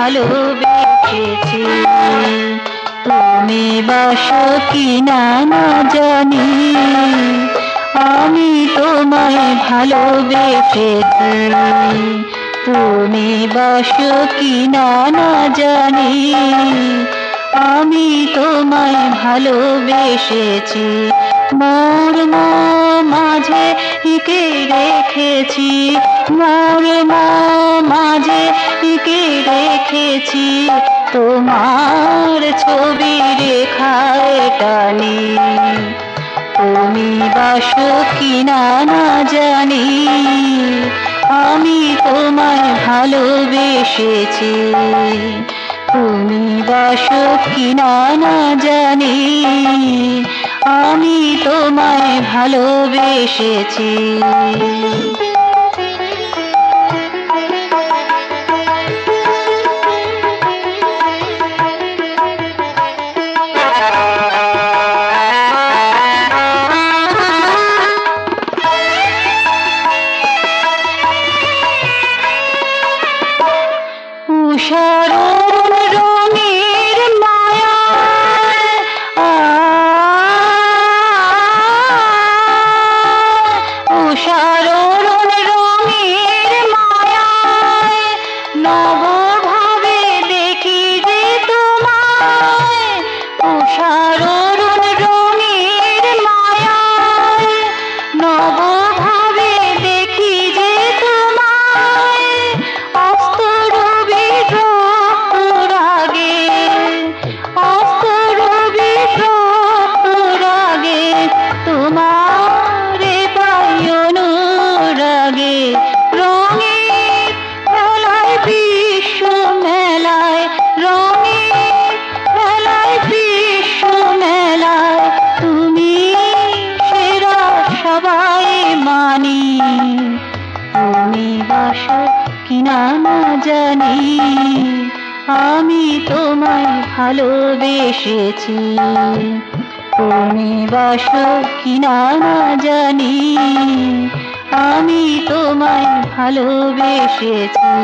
ভালোবেসেছি। তুমি বাসো কিনা না জানি, আমি তোমায় ভালোবেসেছি। তুমি বাসো কিনা না জানি, আমি তোমায় ভালোবেসেছি। মর্ম মাঝে এঁকে রেখেছি, মর্ম মাঝে এঁকে রেখেছি, তোমার ছবি রেখায় টানি। তুমি বাসো কিনা না জানি, আমি তোমায় ভালোবেসেছি। তুমি বাসো কিনা না জানি, আমি তোমায় ভালোবেসেছি। উষারণ রঙের মায়ায় উষারণ রঙের মায়ায় নবভাবে দেখি যে তোমায়। উষারণ রঙের মায়ায় নবভাবে দেখি যে তোমায়। অস্তর বিদ্রোহরাগে, অস্তর বিদ্রোহরাগে তোমারে পাই অনুরাগে। রঙের মেলায় বিশ্ব মেলায়, রঙের মেলায় বিশ্ব মেলায় তুমি সেরা সবাই মানি। তুমি বাসো কিনা না জানি, আমি তোমায় ভালোবেসেছি। তুমি বাসো কিনা না জানি, আমি তোমায় ভালোবেসেছি।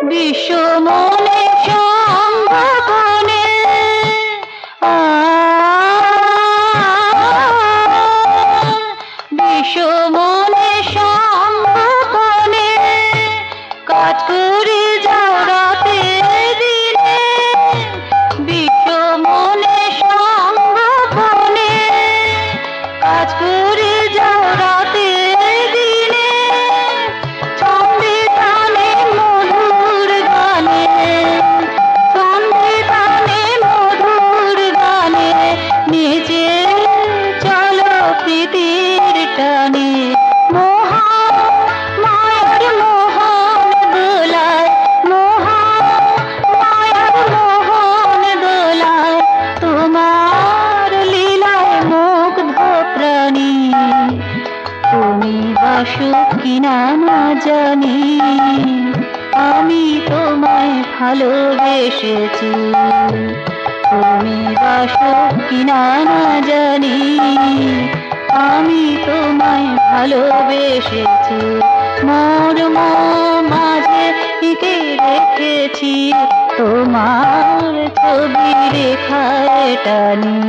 বিশ্ব মনে সম্ভাবনে বিশ্ব মনে সম্ভাবনে কাজ করে যাও রাতে দিনে। বিশ্ব মনে সম্ভাবনে কাজ করে যাও রাতে দিনে। ছন্দে তানে মধুর গানে, ছন্দে তানে মধুর গানে নেচে চলো প্রীতির টানে। মোহা মায়ার মোহন দোলায়, মোহা মায়ার মোহন দোলায় তোমার লীলায় মুগ্ধ প্রাণী। তুমি বাসো কিনা না জানি, আমি তোমায় ভালোবেসেছি। তুমি বাসো কিনা না জানি, আমি তোমায় ভালোবেসেছি। মর্ম মাঝে এঁকে রেখেছি, তোমার ছবি রেখায় টানি।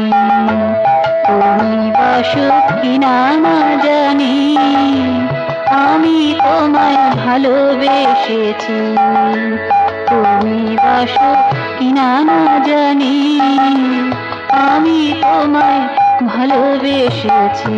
তুমি বাসো কিনা না জানি, আমি তোমায় ভালোবেসেছি। তুমি বাসো কিনা না জানি, আমি তোমায় ভালোবেসেছি।